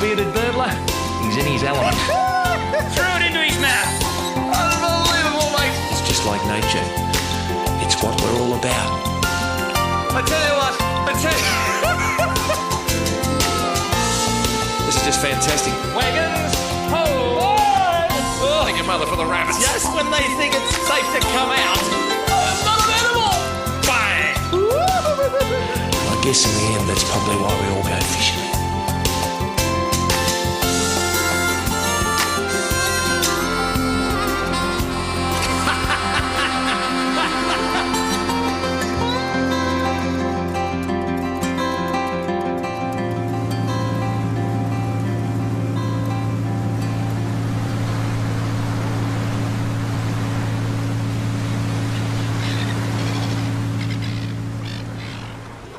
bearded birdler, he's in his element. Threw it into his mouth. Unbelievable, mate. It's just like nature. It's what we're all about. I tell you what, This is just fantastic. Wagons, ho! Oh, thank your mother for the rabbits. Just when they think it's safe to come out, not an animal! Bang! I guess in the end, that's probably why we all go fishing.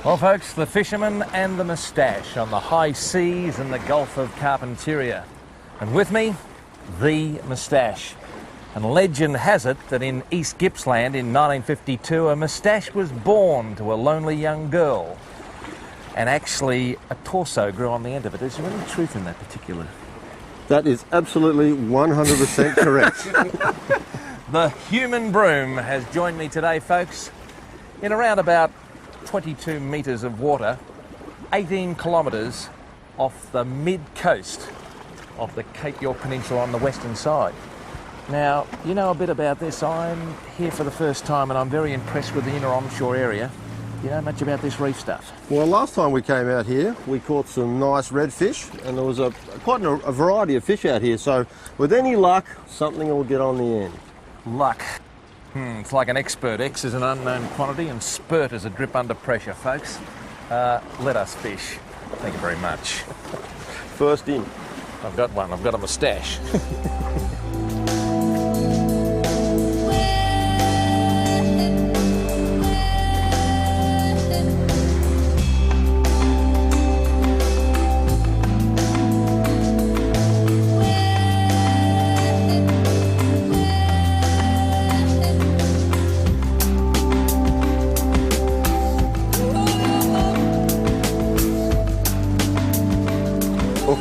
Well, folks, the fisherman and the moustache on the high seas in the Gulf of Carpentaria. And with me, the moustache. And legend has it that in East Gippsland in 1952, a moustache was born to a lonely young girl. And actually, a torso grew on the end of it. Is there any truth in that particular? That is absolutely 100% correct. The human broom has joined me today, folks, in around about 22 metres of water, 18 kilometres off the mid-coast of the Cape York Peninsula on the western side. Now, you know a bit about this. I'm here for the first time and I'm very impressed with the inner onshore area. You know much about this reef stuff? Well, last time we came out here, we caught some nice redfish, and there was quite a variety of fish out here. So, with any luck, something will get on the end. Luck. It's like an expert. X is an unknown quantity and spurt is a drip under pressure, folks. Let us fish. Thank you very much. First in. I've got one. I've got a moustache.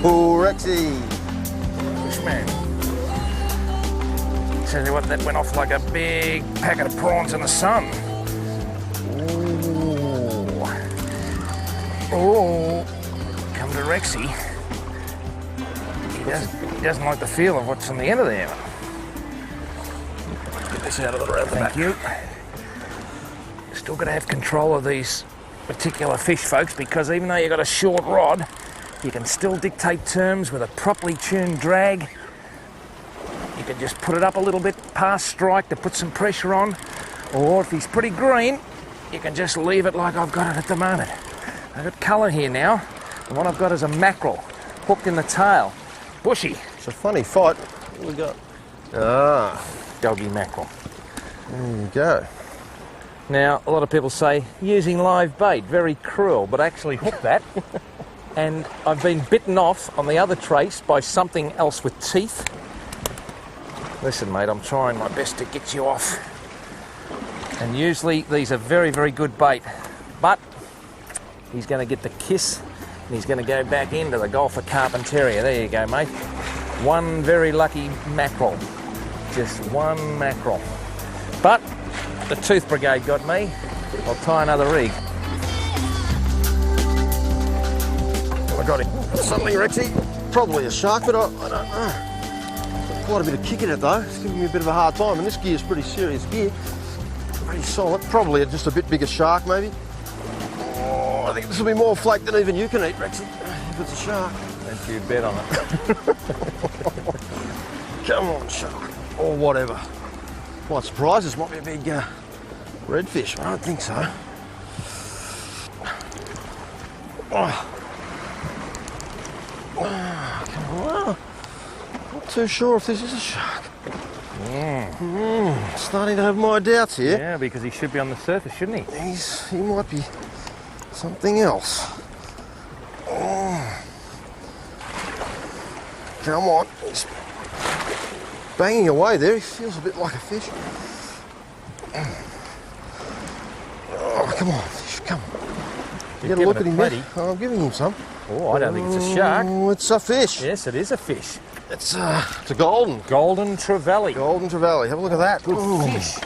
Oh, Rexy! Fishman. Tell you what, that went off like a big packet of prawns in the sun. Ooh. Oh. Come to Rexy. He doesn't like the feel of what's on the end of there. Let's get this out of the road. Thank you. Still got to have control of these particular fish, folks, because even though you've got a short rod, you can still dictate terms with a properly tuned drag. You can just put it up a little bit past strike to put some pressure on, or if he's pretty green, you can just leave it like I've got it at the moment. I've got colour here now, and what I've got is a mackerel hooked in the tail. Bushy. It's a funny fight. What we got? Ah, Doggy mackerel. there you go. Now, a lot of people say using live bait, very cruel, but I actually hooked that. And I've been bitten off on the other trace by something else with teeth. Listen, mate, I'm trying my best to get you off. And usually these are very, very good bait. But he's going to get the kiss and he's going to go back into the Gulf of Carpentaria. There you go, mate. One very lucky mackerel. Just one mackerel. But the tooth brigade got me. I'll tie another rig. I got him. Something, Rexy. Probably a shark, but I don't know. Got quite a bit of kick in it though. It's giving me a bit of a hard time, and this gear's pretty serious gear. Pretty solid. Probably just a bit bigger shark, maybe. Oh, I think this will be more flake than even you can eat, Rexy. If it's a shark. Don't you bet on it. Come on, shark. Or whatever. Quite surprised this might be a big redfish, but I don't think so. Oh. Well, not too sure if this is a shark. Yeah. Starting to have my doubts here. Yeah, because he should be on the surface, shouldn't he? He might be something else. Oh. Come on. He's banging away there. He feels a bit like a fish. Oh, come on, fish, come on. Get a look at him, mate. I'm giving him some. Oh, I don't think it's a shark. Oh, it's a fish. Yes, it is a fish. It's a golden. Golden trevally. Golden trevally. Have a look at that. Good Ooh. fish.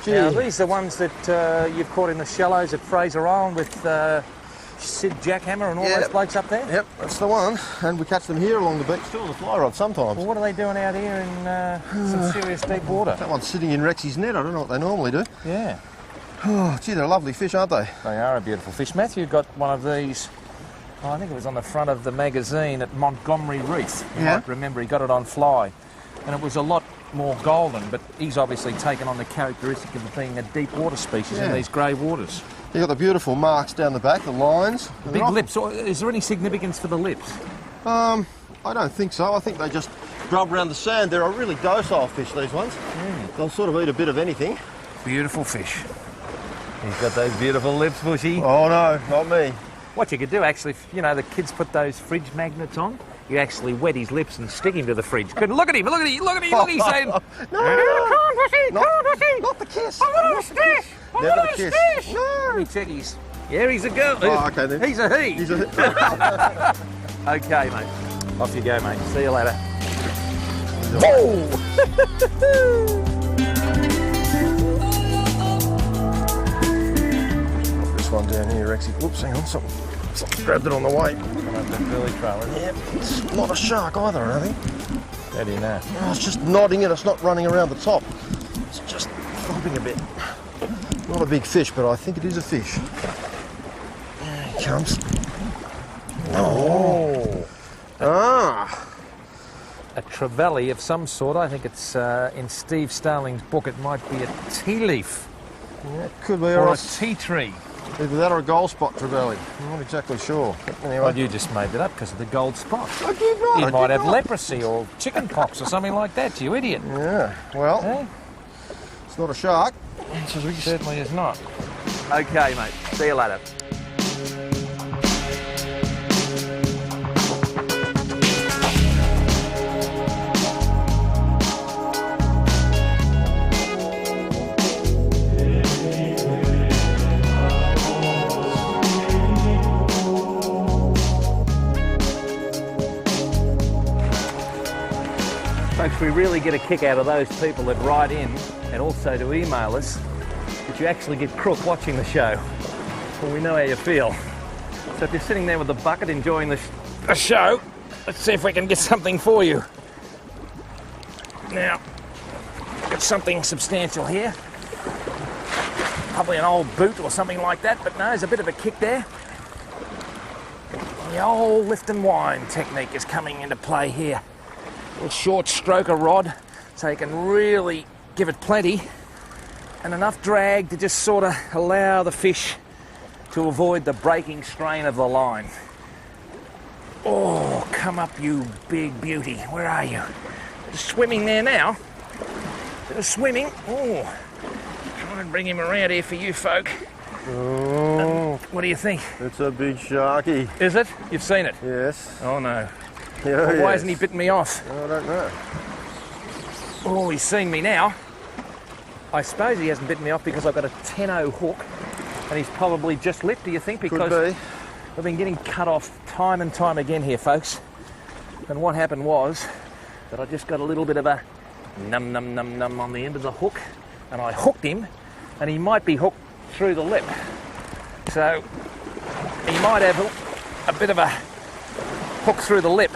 Gee. Now, these are ones that you've caught in the shallows at Fraser Island with Sid Jackhammer and all those blokes up there? Yep, that's the one. And we catch them here along the beach too on the fly rod sometimes. Well, what are they doing out here in some serious deep water? That one's sitting in Rexy's net. I don't know what they normally do. Yeah. Oh, gee, they're lovely fish, aren't they? They are a beautiful fish. Matthew got one of these, I think it was on the front of the magazine at Montgomery Reef. You might remember he got it on fly. And it was a lot more golden, but he's obviously taken on the characteristic of being a deep water species in these grey waters. You got the beautiful marks down the back, the lines. The big lips. Is there any significance for the lips? I don't think so. I think they just grub around the sand. They're a really docile fish, these ones. They'll sort of eat a bit of anything. Beautiful fish. He's got those beautiful lips, Bushy. Oh no, not me. What you could do, actually, if, you know, the kids put those fridge magnets on, you actually wet his lips and stick him to the fridge. Good. Look at him, look at him, look at him, look at him saying, No, come on, Bushy, come on, Bushy. Not the kiss. I want a stish. I Never want the a kiss. stish. No. Let me check his. Yeah, he's a girl. Oh, okay then. He's a he. He's a... Okay, mate. Off you go, mate. See you later. Oh! One down here, Rexy. Whoops, hang on, something grabbed it on the way. Yep, it's not a shark either, I think. How do you know? Oh, it's just nodding it, it's not running around the top. It's just thumping a bit. Not a big fish, but I think it is a fish. There he comes. Oh! Ah! A trevally of some sort. I think it's in Steve Starling's book. It might be a tea leaf. Yeah, it could be. Or a tea tree. Either that or a gold spot trevally. I'm not exactly sure. But anyway. Well, you just made it up because of the gold spot. I did not. You might have leprosy or chicken pox or something like that, you idiot. Yeah, well, Eh? it's not a shark. It certainly is not. Okay, mate. See you later. Folks, we really get a kick out of those people that write in and also to email us that you actually get crook watching the show. Well, we know how you feel. So if you're sitting there with a bucket enjoying the show, let's see if we can get something for you. Now, got something substantial here. Probably an old boot or something like that, but no, there's a bit of a kick there. The old lift and wind technique is coming into play here. Little short stroker rod, so you can really give it plenty and enough drag to just sort of allow the fish to avoid the breaking strain of the line. Oh, come up, you big beauty. Where are you? Just swimming there now. Bit of swimming. Oh, try and bring him around here for you folk. Oh, What do you think? it's a big sharky. Is it? You've seen it? Yes. Oh no. Yeah, Well, why yes. hasn't he bitten me off? I don't know. Oh, he's seen me now. I suppose he hasn't bitten me off because I've got a 10-0 hook and he's probably just lit, do you think? Because Could be. I've been getting cut off time and time again here, folks. And what happened was that I just got a little bit of a num num num num on the end of the hook and I hooked him and he might be hooked through the lip. So he might have a bit of a hook through the lip.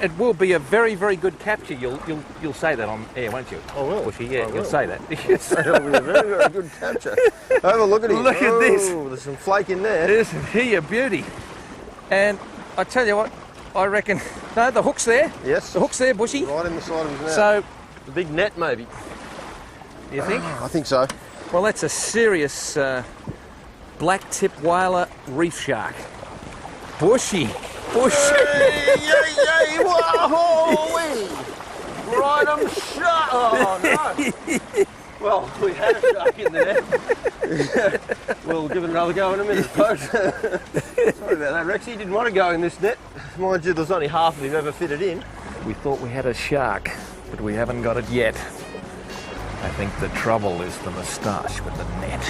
It will be a very, very good capture. You'll say that on air, won't you? I will. Bushy, yeah, I will. you'll say that. That'll be a very, very good capture. Have a look at him. Look at this. Oh, there's some flake in there. Isn't he a beauty? And I tell you what, I reckon. No, the hook's there. Yes. The hook's there, Bushy. Right in the side of his mouth. So, the big net, maybe. you think? I think so. Well, that's a serious black tip whaler reef shark. Bushy. Bushy. Yay, yay, yay, whoa, right, I'm shot. Oh, no. Well, we had a shark in the net. We'll give it another go in a minute, folks. Sorry about that, Rex. He didn't want to go in this net. Mind you, there's only half of him ever fitted in. We thought we had a shark, but we haven't got it yet. I think the trouble is the moustache with the net.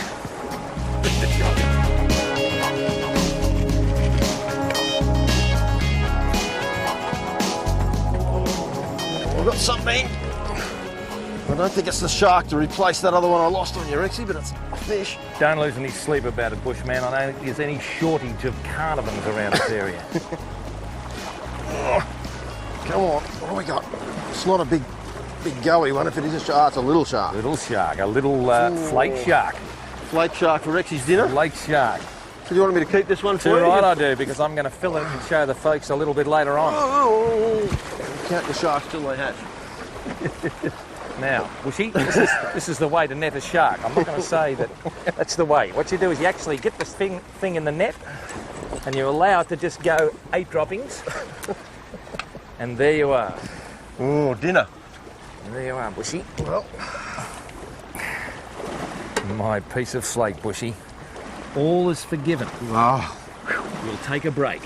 I've got something. I don't think it's the shark to replace that other one I lost on you, Rexy, but it's a fish. Don't lose any sleep about it, Bushman. I don't think there's any shortage of carnivores around this area. Come on, what do we got? It's not a big goey one. If it is a shark, it's a little shark. Little shark, a little flake shark. Flake shark for Rexy's dinner. Flake shark. So you want me to keep this one for Too you? right I do, because I'm going to fill it and show the folks a little bit later on. Count the sharks till they hatch. Now, Bushy, this is the way to net a shark. I'm not going to say that that's the way. What you do is you actually get this thing in the net and you allow it to just go 8 droppings. And there you are. Oh, dinner. And there you are, Bushy. Well, my piece of flake, Bushy. All is forgiven. oh, We'll take a break.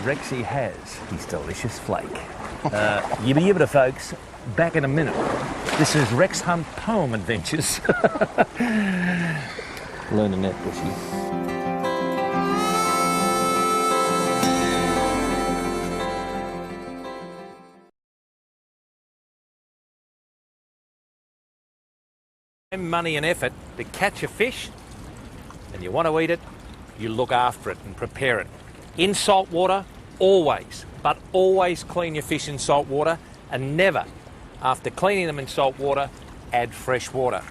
Rexy has his delicious flake. Yibbida yibbida, folks. Back in a minute. This is Rex Hunt Poem Adventures. Learn a net, Bushy. Money and effort to catch a fish, and you want to eat it, you look after it and prepare it. In salt water, always, but always clean your fish in salt water, and never, after cleaning them in salt water, add fresh water.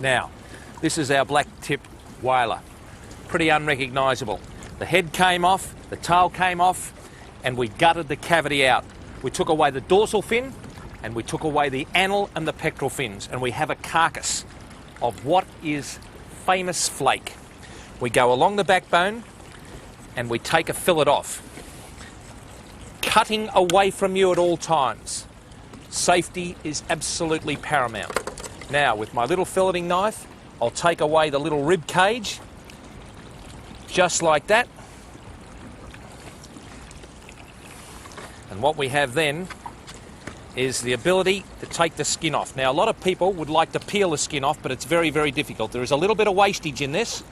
Now, this is our black tip whaler. Pretty unrecognisable. The head came off, the tail came off, and we gutted the cavity out. We took away the dorsal fin, and we took away the anal and the pectoral fins, and we have a carcass of what is famous flake. We go along the backbone and we take a fillet off, cutting away from you at all times. Safety is absolutely paramount. Now, with my little filleting knife, I'll take away the little rib cage, just like that. And what we have then is the ability to take the skin off. Now, a lot of people would like to peel the skin off, but it's very, very difficult. There is a little bit of wastage in this.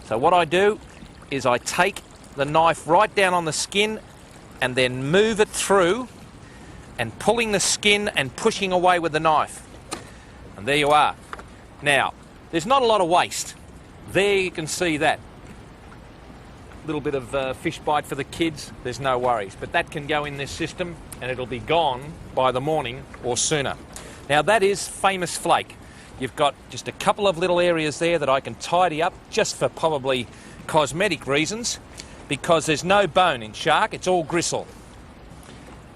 So what I do is I take the knife right down on the skin and then move it through and pulling the skin and pushing away with the knife. And there you are. Now, there's not a lot of waste. There you can see that. Little bit of fish bite for the kids, there's no worries. But that can go in this system and it'll be gone by the morning or sooner. Now that is famous flake. You've got just a couple of little areas there that I can tidy up just for probably cosmetic reasons, because there's no bone in shark, it's all gristle.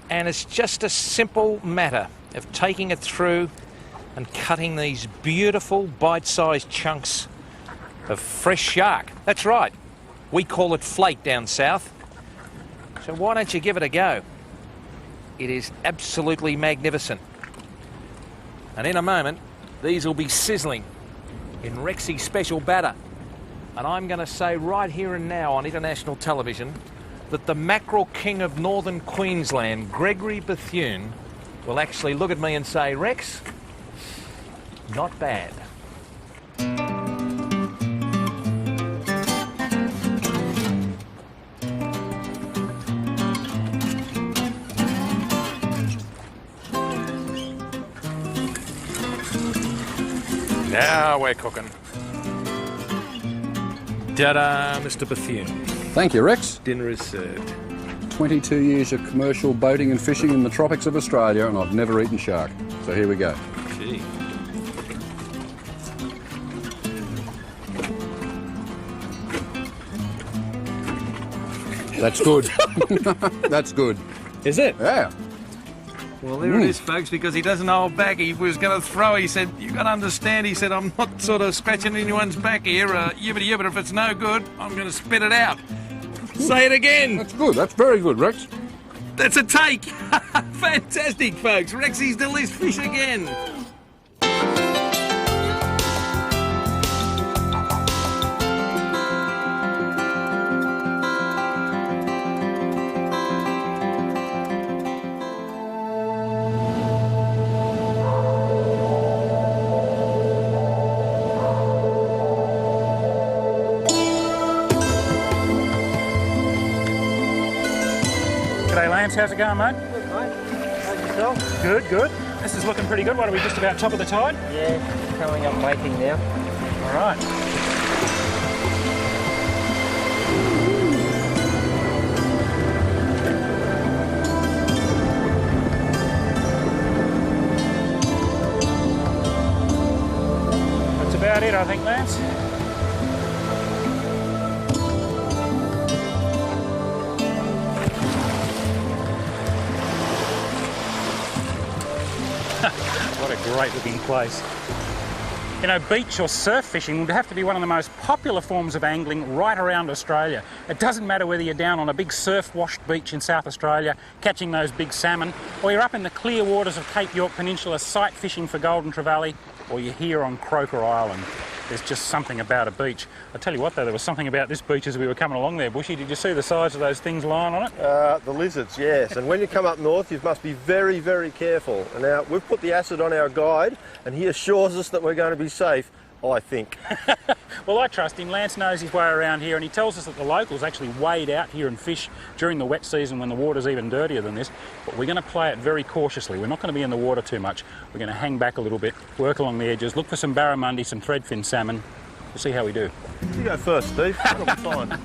And it's just a simple matter of taking it through and cutting these beautiful bite-sized chunks of fresh shark. That's right. We call it flake down south. So why don't you give it a go? It is absolutely magnificent. And in a moment, these will be sizzling in Rexy's special batter. And I'm going to say right here and now on international television that the mackerel king of northern Queensland, Gregory Bethune, will actually look at me and say, Rex, not bad. Now we're cooking. Ta-da, Mr. Bethune. Thank you, Rex. Dinner is served. 22 years of commercial boating and fishing in the tropics of Australia, and I've never eaten shark. So here we go. Gee. That's good. That's good. Is it? Yeah. Well, there it is, folks, because he doesn't hold back. He was going to throw. He said, you've got to understand, he said, I'm not sort of scratching anyone's back here. Yibbida yibbida, if it's no good, I'm going to spit it out. Say it again. That's good. That's very good, Rex. That's a take. Fantastic, folks. Rexy's delicious fish again. G'day, Lance. How's it going, mate? Good, mate. How's yourself? Good, good. This is looking pretty good. What are we, just about top of the tide? Yeah, coming up making now. All right. That's about it, I think, Lance. What a great looking place. You know, beach or surf fishing would have to be one of the most popular forms of angling right around Australia. It doesn't matter whether you're down on a big surf-washed beach in South Australia, catching those big salmon, or you're up in the clear waters of Cape York Peninsula sight fishing for golden trevally, or you're here on Croker Island. There's just something about a beach. I tell you what though, there was something about this beach as we were coming along there, Bushy. Did you see the size of those things lying on it? The lizards, yes. And when you come up north, you must be very, very careful. And now, we've put the acid on our guide, and he assures us that we're going to be safe, I think. Well, I trust him. Lance knows his way around here, and he tells us that the locals actually wade out here and fish during the wet season when the water's even dirtier than this. But we're going to play it very cautiously. We're not going to be in the water too much. We're going to hang back a little bit, work along the edges, look for some barramundi, some threadfin salmon. We'll see how we do. You go first, Steve. It'll be fine.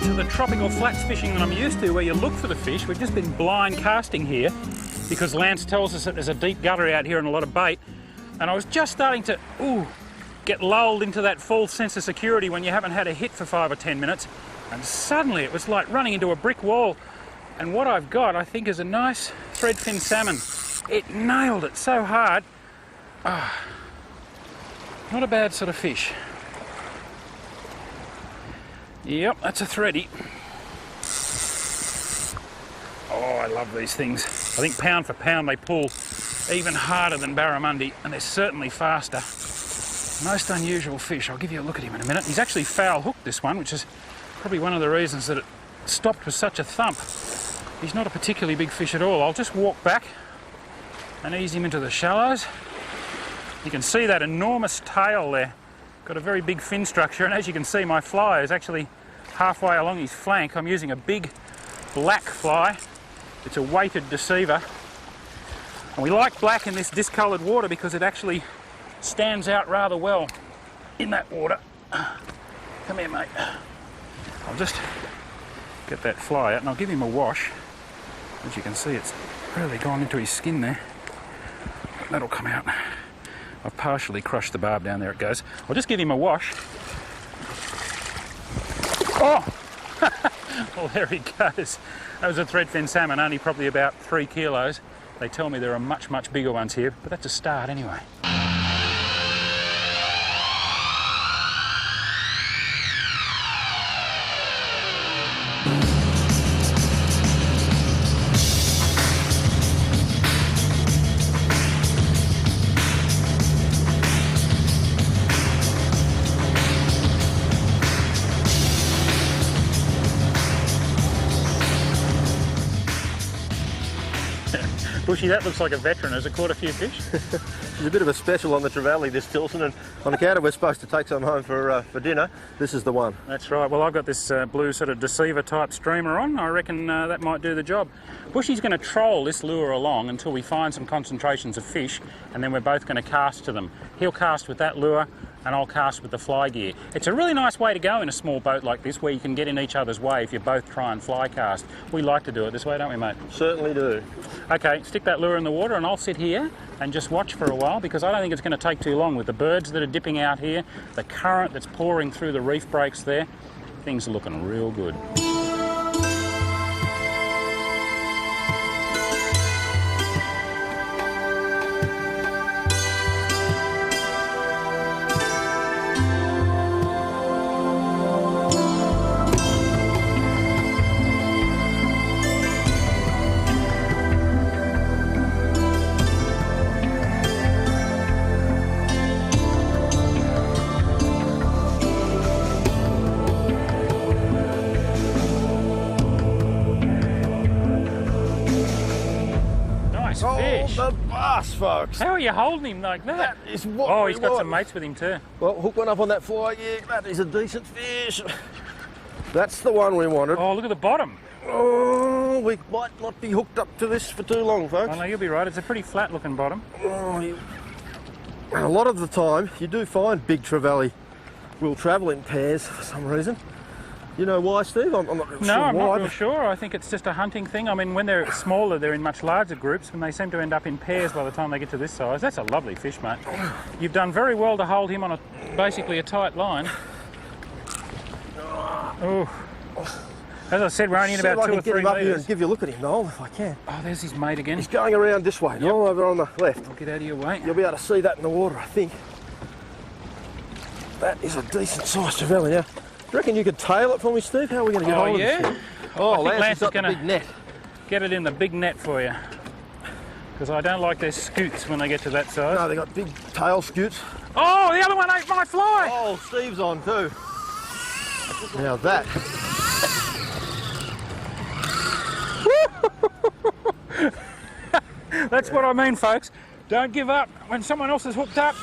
To the tropical flats fishing that I'm used to, where you look for the fish. We've just been blind casting here because Lance tells us that there's a deep gutter out here and a lot of bait, and I was just starting to get lulled into that false sense of security when you haven't had a hit for 5 or 10 minutes, and suddenly it was like running into a brick wall. And what I've got, I think, is a nice threadfin salmon. It nailed it so hard. Not a bad sort of fish. Yep, that's a thready. Oh, I love these things. I think pound for pound they pull even harder than barramundi, and they're certainly faster. Most unusual fish. I'll give you a look at him in a minute. He's actually foul hooked, this one, which is probably one of the reasons that it stopped with such a thump. He's not a particularly big fish at all. I'll just walk back and ease him into the shallows. You can see that enormous tail there. Got a very big fin structure, and as you can see, my fly is actually halfway along his flank. I'm using a big black fly. It's a weighted deceiver. And we like black in this discoloured water because it actually stands out rather well in that water. Come here, mate. I'll just get that fly out and I'll give him a wash. As you can see, it's really gone into his skin there. That'll come out. I've partially crushed the barb down there, it goes. I'll just give him a wash. Oh! Well, there he goes. That was a threadfin salmon, only probably about 3 kilos. They tell me there are much, much bigger ones here, but that's a start anyway. Bushy, that looks like a veteran. Has it caught a few fish? There's a bit of a special on the trevally this Tilson, and on account of we're supposed to take some home for dinner, this is the one. That's right. Well, I've got this blue sort of deceiver type streamer on. I reckon that might do the job. Bushy's going to troll this lure along until we find some concentrations of fish, and then we're both going to cast to them. He'll cast with that lure, and I'll cast with the fly gear. It's a really nice way to go in a small boat like this, where you can get in each other's way if you both try and fly cast. We like to do it this way, don't we, mate? Certainly do. Okay, stick that lure in the water and I'll sit here and just watch for a while, because I don't think it's going to take too long with the birds that are dipping out here, the current that's pouring through the reef breaks there. Things are looking real good. fish. The bass, folks. How are you holding him like that? That is what Oh, we he's got want. some mates with him too. Well, hook one up on that fly, yeah, that is a decent fish. That's the one we wanted. Oh, look at the bottom. Oh, we might not be hooked up to this for too long, folks. Oh no, you'll be right. It's a pretty flat looking bottom. Oh, a lot of the time, you do find big trevally will travel in pairs for some reason. You know why, Steve? I'm not real No, sure I'm why. not real sure. I think it's just a hunting thing. I mean, when they're smaller, they're in much larger groups, and they seem to end up in pairs by the time they get to this size. That's a lovely fish, mate. You've done very well to hold him on basically a tight line. Oh. As I said, we're only in See if about I 2 can or get 3 him up here metres. and give you a look at him, Noel, if I can. Oh, there's his mate again. He's going around this way, Noel, over on the left. I'll get out of your way. You'll be able to see that in the water, I think. That is a decent sized trevally. Now, do you reckon you could tail it for me, Steve? How are we going to get Oh, hold of yeah? this thing? I Oh, think Lance Lance has got is gonna- the big net. Get it in the big net for you. Because I don't like their scoots when they get to that size. No, they got big tail scoots. Oh, the other one ate my fly! Oh, Steve's on too. Now that. That's what I mean, folks. Don't give up. When someone else is hooked up,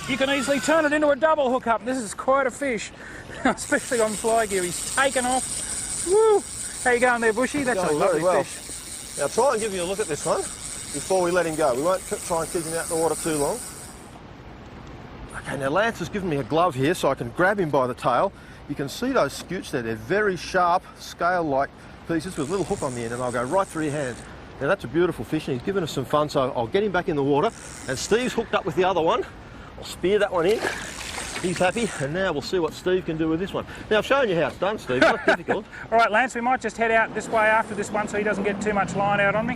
you can easily turn it into a double hook up. This is quite a fish, especially on fly gear. He's taken off. Woo! How you going there, Bushy? That's a Going lovely very well. fish. Now try and give you a look at this one before we let him go. We won't try and keep him out in the water too long. Okay, now Lance has given me a glove here so I can grab him by the tail. You can see those scoots there. They're very sharp, scale-like pieces with a little hook on the end, and I'll go right through your hands. Now that's a beautiful fish, and he's given us some fun, so I'll get him back in the water. And Steve's hooked up with the other one. I'll spear that one in. He's happy, and now we'll see what Steve can do with this one. Now I've shown you how it's done, Steve. It's not difficult. All right, Lance, we might just head out this way after this one so he doesn't get too much line out on me.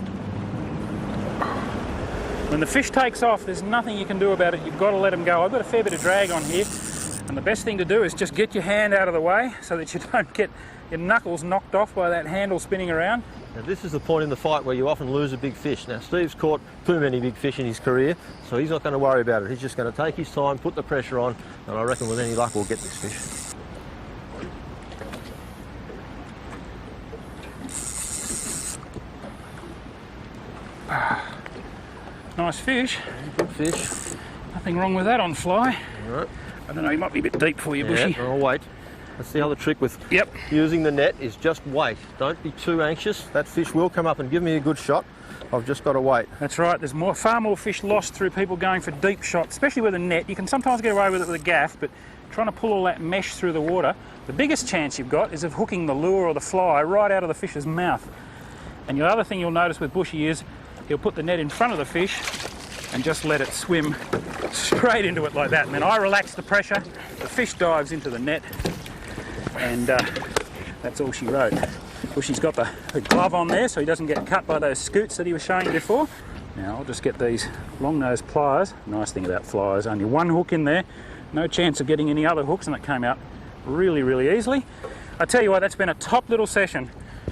When the fish takes off, there's nothing you can do about it. You've got to let him go. I've got a fair bit of drag on here, and the best thing to do is just get your hand out of the way so that you don't get your knuckles knocked off by that handle spinning around. Now this is the point in the fight where you often lose a big fish. Now Steve's caught too many big fish in his career, so he's not going to worry about it. He's just going to take his time, put the pressure on, and I reckon with any luck we'll get this fish. Nice fish. Good fish. Nothing wrong with that on fly. All right. I don't know, he might be a bit deep for you, Bushy. Yeah, I'll wait. That's the other trick with Yep. using the net is just wait. Don't be too anxious. That fish will come up and give me a good shot. I've just got to wait. That's right. There's far more fish lost through people going for deep shots, especially with a net. You can sometimes get away with it with a gaff, but trying to pull all that mesh through the water, the biggest chance you've got is of hooking the lure or the fly right out of the fish's mouth. And the other thing you'll notice with Bushy is he'll put the net in front of the fish and just let it swim straight into it like that. And then I relax the pressure, the fish dives into the net, and that's all she wrote. Bushy's got the glove on there so he doesn't get cut by those scoots that he was showing you before. Now I'll just get these long nose pliers. Nice thing about flies, only one hook in there, no chance of getting any other hooks, and it came out really, really easily. I tell you what, that's been a top little session.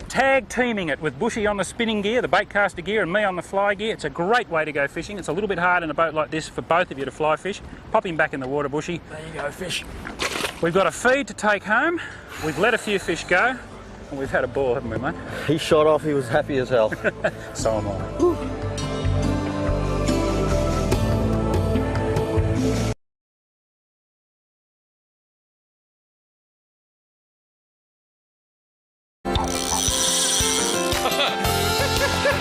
Tag teaming it with Bushy on the spinning gear, the baitcaster gear, and me on the fly gear. It's a great way to go fishing. It's a little bit hard in a boat like this for both of you to fly fish. Pop him back in the water, Bushy. There you go, fish. We've got a feed to take home. We've let a few fish go, and we've had a ball, haven't we, mate? He shot off. He was happy as hell. So am I.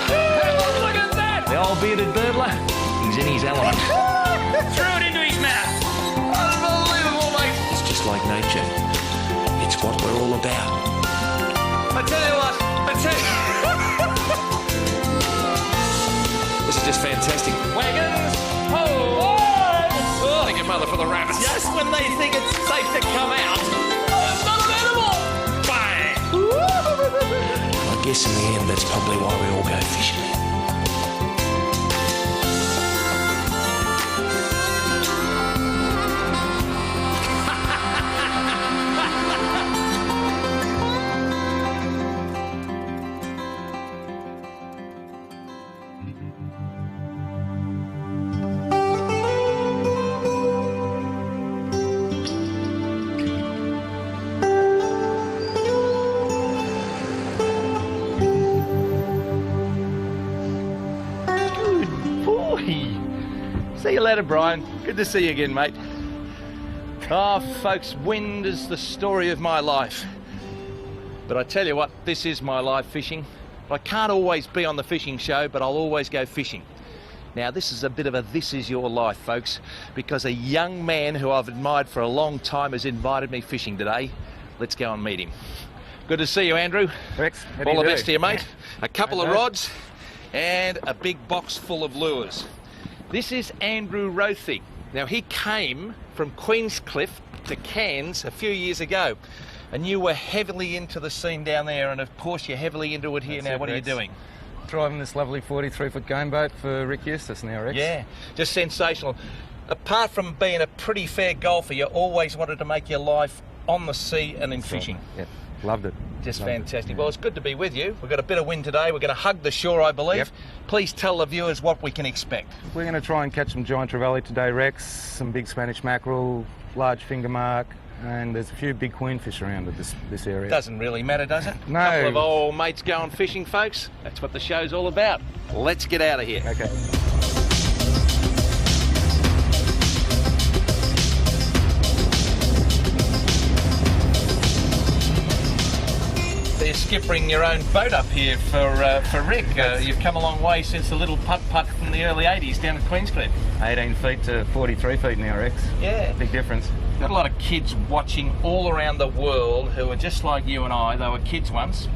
Look at that! The old bearded birdler, he's in his element. Threw it into his mouth. Unbelievable, mate. It's just like nature. It's what we're all about. I tell you what, This is just fantastic. Wagons, ho! Oh, thank your mother for the rabbits. Just when they think it's safe to come out. Not an animal! Bang! I guess in the end, that's probably why we all go fishing. See you later, Brian. Good to see you again, mate. Oh, folks, wind is the story of my life. But I tell you what, this is my life, fishing. I can't always be on the fishing show, but I'll always go fishing. Now, this is a bit of a this is your life, folks, because a young man who I've admired for a long time has invited me fishing today. Let's go and meet him. Good to see you, Andrew. Rex, all the best to you, mate. A couple of rods and a big box full of lures. This is Andrew Rothy. Now, he came from Queenscliff to Cairns a few years ago, and you were heavily into the scene down there, and of course you're heavily into it here. Now, what are you doing? Driving this lovely 43-foot game boat for Rick Eustace now, Rex. Yeah, just sensational. Apart from being a pretty fair golfer, you always wanted to make your life on the sea and in fishing. Yeah, loved it. Just Loved fantastic. it. Well, it's good to be with you. We've got a bit of wind today. We're going to hug the shore, I believe. Yep. Please tell the viewers what we can expect. We're going to try and catch some giant trevally today, Rex, some big Spanish mackerel, large finger mark, and there's a few big queenfish around at this area. Doesn't really matter, does it? No. Couple of old mates going fishing, folks. That's what the show's all about. Let's get out of here. Okay. So you're skippering your own boat up here for Rick. You've come a long way since the little putt-putt from the early 80s down at Queenscliff. 18 feet to 43 feet now, Rex. Yeah. Big difference. Got a lot of kids watching all around the world who are just like you and I. They were kids once,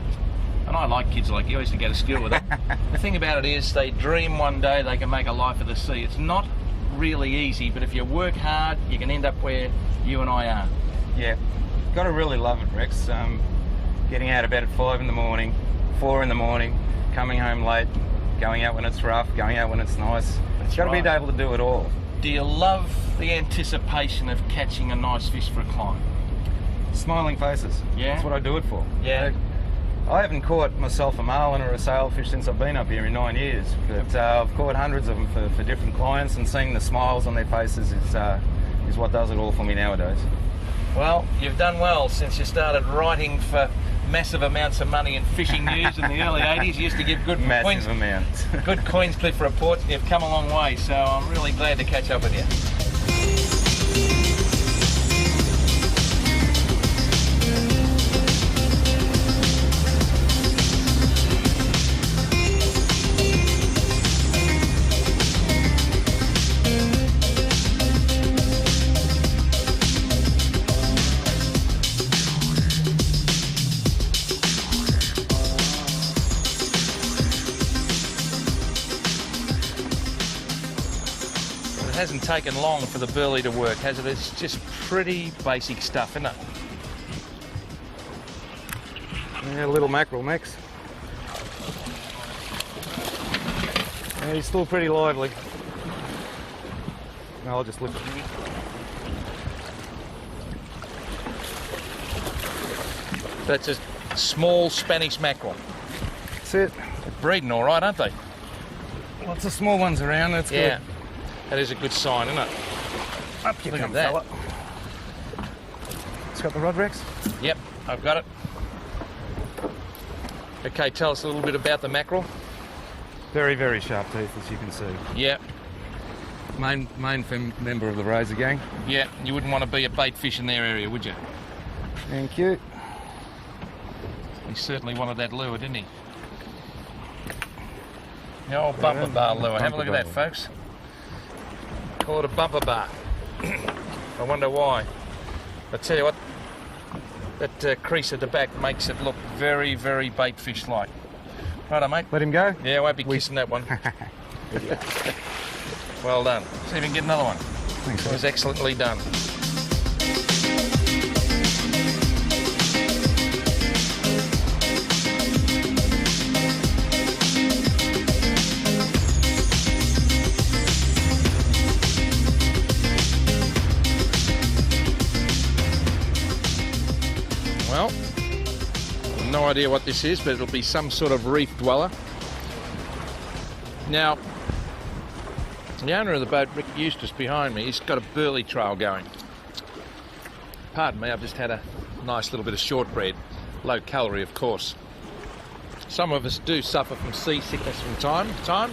and I like kids like you. I used to go to school with them. The thing about it is they dream one day they can make a life of the sea. It's not really easy, but if you work hard, you can end up where you and I are. Yeah. Got to really love it, Rex. Getting out of bed at 5 in the morning, 4 in the morning, coming home late, going out when it's rough, going out when it's nice. That's got to right. be able to do it all. Do you love the anticipation of catching a nice fish for a client? Smiling faces. Yeah? That's what I do it for. Yeah. I haven't caught myself a marlin or a sailfish since I've been up here in 9 years, but I've caught hundreds of them for different clients, and seeing the smiles on their faces is what does it all for me nowadays. Well, you've done well since you started writing for massive amounts of money in fishing news in the early 80s. You used to give good Massive amounts. good Queenscliff reports, and you've come a long way, so I'm really glad to catch up with you. It hasn't taken long for the burley to work, has it? It's just pretty basic stuff, isn't it? Yeah, a little mackerel, Max. Yeah, he's still pretty lively. No, I'll just lift it. That's a small Spanish mackerel. That's it. They're breeding all right, aren't they? Lots of small ones around, that's Yeah. good. That is a good sign, isn't it? Up you Look come, at that. fella. It's got the rod, Rex? Yep, I've got it. Okay, tell us a little bit about the mackerel. Very, very sharp teeth, as you can see. Yeah, Main member of the razor gang. yeah. You wouldn't want to be a bait fish in their area, would you? Thank you. He certainly wanted that lure, didn't he? The old bumper bar lure. Have a look at that, folks. Call it a bumper bar. I wonder why. I tell you what, that crease at the back makes it look very, very bait fish-like. Righto, mate. Let him go? Yeah, I won't be kissing that one. Well done. See if we can get another one. Thanks, It was excellently done. Well, no idea what this is, but it'll be some sort of reef dweller. Now, the owner of the boat, Rick Eustace, behind me, he's got a burley trail going. Pardon me, I've just had a nice little bit of shortbread. Low calorie, of course. Some of us do suffer from seasickness from time to time.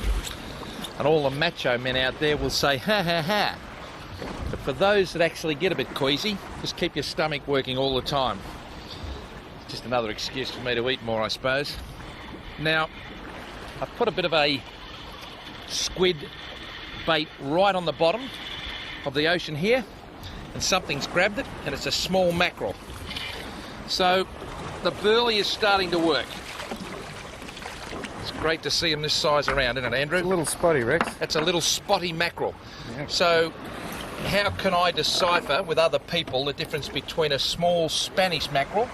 And all the macho men out there will say, ha ha ha. But for those that actually get a bit queasy, just keep your stomach working all the time. It's just another excuse for me to eat more, I suppose. Now, I've put a bit of a squid bait right on the bottom of the ocean here, and something's grabbed it, and it's a small mackerel. So the burley is starting to work. It's great to see them this size around, isn't it, Andrew? It's a little spotty, Rex. That's a little spotty mackerel. Yeah. So how can I decipher with other people the difference between a small Spanish mackerel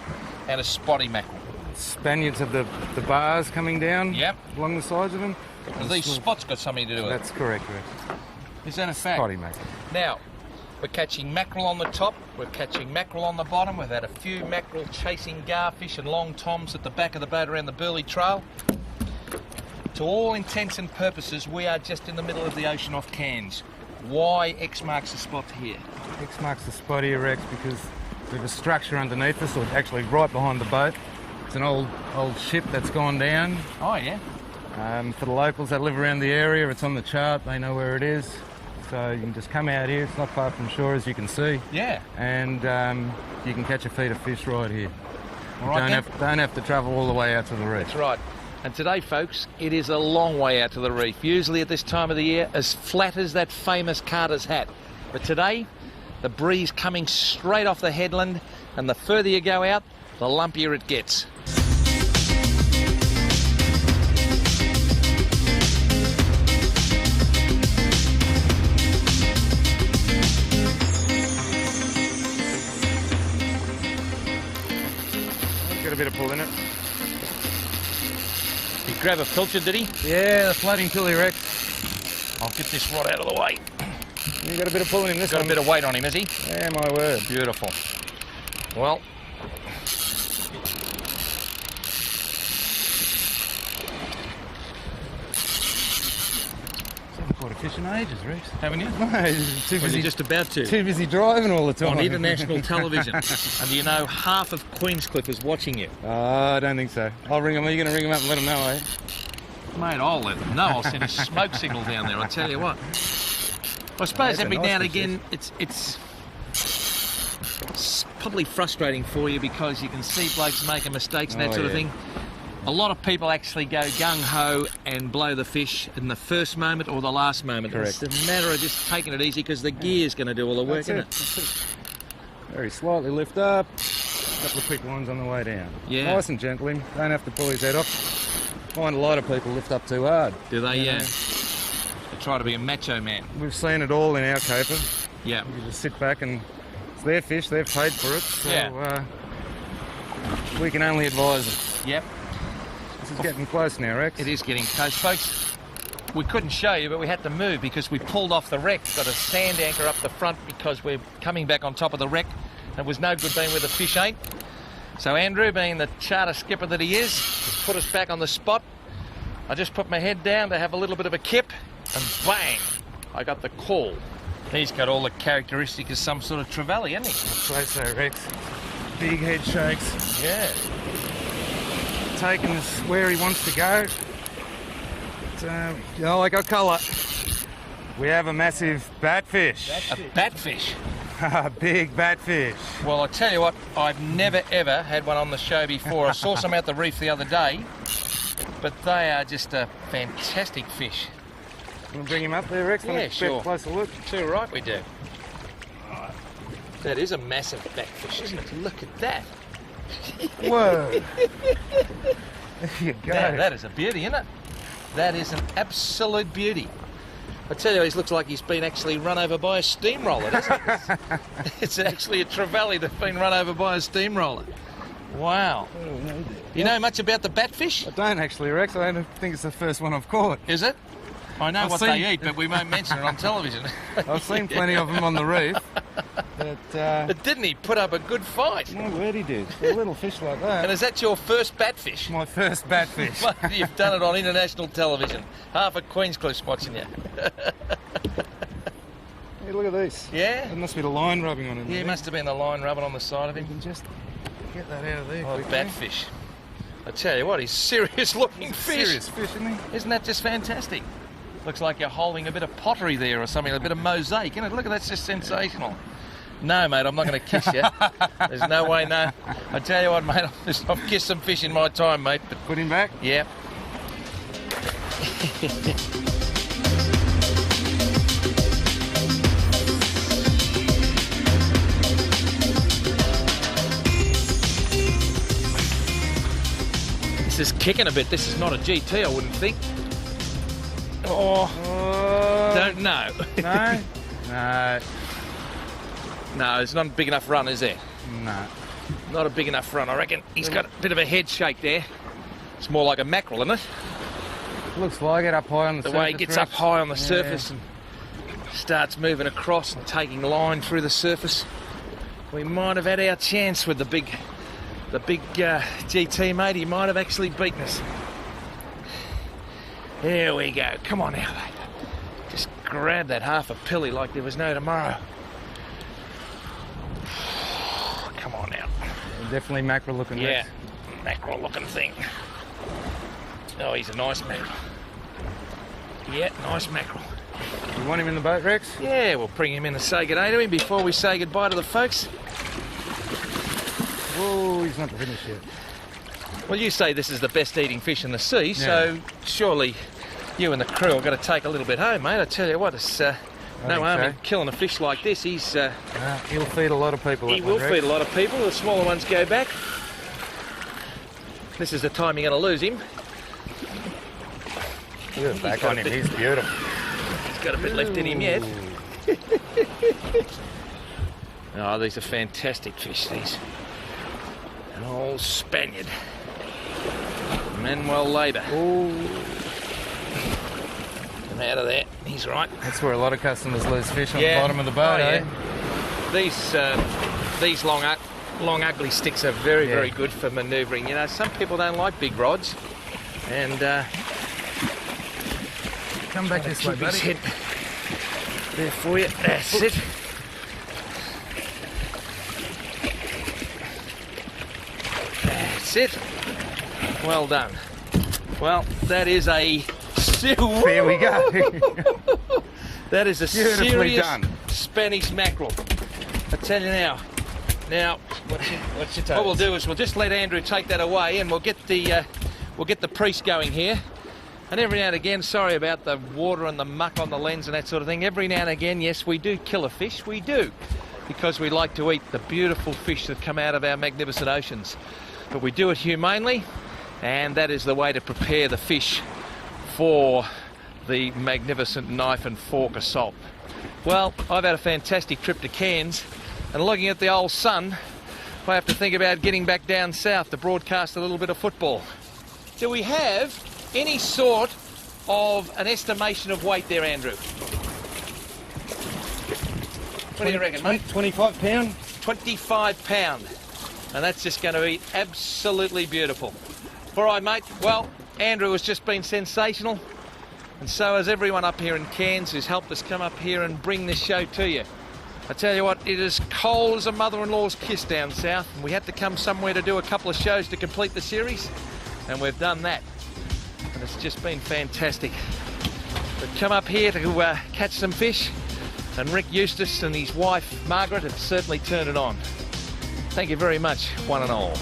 and a spotty mackerel? Spaniards have the bars coming down along the sides of them. Have these spots got something to do with it? That's correct, Rex. Is that a fact? Spotty mackerel. Now, we're catching mackerel on the top, we're catching mackerel on the bottom, we've had a few mackerel chasing garfish and long toms at the back of the boat around the Burley Trail. To all intents and purposes, we are just in the middle of the ocean off Cairns. Why X marks the spot here? X marks the spot here, Rex, because there's a structure underneath us, or actually right behind the boat. It's an old ship that's gone down. Oh, yeah? For the locals that live around the area, it's on the chart, they know where it is. So you can just come out here, it's not far from shore as you can see. Yeah. And you can catch a feed of fish right here. All right, don't have to travel all the way out to the reef. That's right. And today, folks, it is a long way out to the reef. Usually at this time of the year, as flat as that famous Carter's hat. But today, the breeze coming straight off the headland, and the further you go out, the lumpier it gets. Got a bit of pull in it. He grab a filter, did he? Yeah, the floating pulley, Rex. I'll get this rod out of the way. You got a bit of pull in this Got one. a bit of weight on him, has he? Yeah, my word. Beautiful. Well, haven't caught a fish in ages, Rex. haven't you? No, too Or busy. you're just about to? Too busy driving all the time. On international television. And you know half of Queenscliff is watching you. I don't think so. I'll ring them. Are you going to ring them up and let them know, eh? Mate, I'll let them know. I'll send a smoke signal down there, I tell you what. I suppose That's a every nice now and fish, again it's probably frustrating for you because you can see blokes making mistakes and that sort of thing. A lot of people actually go gung-ho and blow the fish in the first moment or the last moment. Correct. It's a matter of just taking it easy because the gear's going to do all the work, isn't it? That's it. Very slightly lift up. A couple of quick lines on the way down. Yeah. Nice and gently. Don't have to pull his head off. Find a lot of people lift up too hard. Do they? Yeah. They try to be a macho man. We've seen it all in our caper. Yeah. You just sit back and it's their fish, they've paid for it. So we can only advise them. Yep. This is getting close now, Rex. It is getting close, folks. We couldn't show you, but we had to move because we pulled off the wreck. Got a sand anchor up the front because we're coming back on top of the wreck. It was no good being where the fish ain't. So Andrew, being the charter skipper that he is, has put us back on the spot. I just put my head down to have a little bit of a kip, and bang, I got the call. He's got all the characteristics of some sort of trevally, hasn't he? I'd say so, Rex. Big head shakes. Yeah. Taking us where he wants to go. You know, like our colour. We have a massive batfish. A batfish. A big batfish. Well, I tell you what, I've never ever had one on the show before. I saw some out the reef the other day, but they are just a fantastic fish. Want to bring him up there, Rex? Yeah, Want to sure. Get a closer look? Too right we do. That is a massive batfish, isn't it? Look at that. Whoa. There you go. Now, that is a beauty, isn't it? That is an absolute beauty. I tell you, he looks like he's been actually run over by a steamroller, doesn't it? It's actually a trevally that's been run over by a steamroller. Wow. You know much about the batfish? I don't actually, Rex. I don't think it's the first one I've caught. Is it? I know I've what seen- they eat, but we won't mention it on television. I've seen plenty of them on the reef. But, But didn't he put up a good fight? my word, he did. For a little fish like that. And is that your first batfish? My first batfish. You've done it on international television. Half of Queenscliff's watching you. Hey, look at this. Yeah? That must be the line rubbing on him. Yeah, must have been the line rubbing on the side of You him. can just get that out of there. Oh, quickly. batfish. I tell you what, he's serious looking fish. Serious fish, isn't he? Isn't that just fantastic? Looks like you're holding a bit of pottery there or something, a bit of mosaic, isn't it? Look at that's just sensational. No, mate, I'm not going to kiss you. There's no way, no. I tell you what, mate, I've kissed some fish in my time, mate. But Put him back? yeah. This is kicking a bit. This is not a GT, I wouldn't think. Oh, don't know. No? No. No, it's not a big enough run, is there? No. Not a big enough run. I reckon he's got a bit of a head shake there. It's more like a mackerel, isn't it? Looks like it up high on the surface. The way he gets up high on the surface and starts moving across and taking line through the surface. We might have had our chance with the big GT, mate. He might have actually beaten us. There we go. Come on now, mate. Just grab that half a pilly like there was no tomorrow. Come on now. Definitely mackerel looking. Yeah, mackerel looking thing. Oh, he's a nice mackerel. Yeah, nice mackerel. You want him in the boat, Rex? Yeah, we'll bring him in and say good day to him before we say goodbye to the folks. Oh, he's not finished yet. Well, you say this is the best eating fish in the sea, so surely you and the crew are going to take a little bit home, mate. I tell you what, it's no harm in killing a fish like this. He's he'll feed a lot of people. He will feed a lot of people. The smaller ones go back. This is the time you're going to lose him. Look back on him. He's beautiful. He's got a bit left in him yet. Oh, these are fantastic fish, these. An old Spaniard. Manuel Labour. Come out of there. He's right. That's where a lot of customers lose fish on the bottom of the boat, eh? These long ugly sticks are very, very good for manoeuvring. You know, some people don't like big rods. And come back this way, keep his buddy. head there for you. That's it. That's it. Well done. Well, that is a... There we go. That is a Beautifully serious done. Spanish mackerel. I tell you now. Now, What's your what we'll do is we'll just let Andrew take that away, and we'll get the priest going here. And every now and again, sorry about the water and the muck on the lens and that sort of thing. Every now and again, yes, we do kill a fish. We do, because we like to eat the beautiful fish that come out of our magnificent oceans. But we do it humanely, and that is the way to prepare the fish for the magnificent knife and fork assault. Well, I've had a fantastic trip to Cairns, and looking at the old sun, I have to think about getting back down south to broadcast a little bit of football. Do we have any sort of an estimation of weight there, Andrew? What do you reckon, mate? 25 pound. 25 pound. And that's just going to be absolutely beautiful. All right, mate. Well, Andrew has just been sensational. And so has everyone up here in Cairns who's helped us come up here and bring this show to you. I tell you what, it is cold as a mother-in-law's kiss down south. And we had to come somewhere to do a couple of shows to complete the series. And we've done that. And it's just been fantastic. We've come up here to catch some fish. And Rick Eustace and his wife, Margaret, have certainly turned it on. Thank you very much, one and all.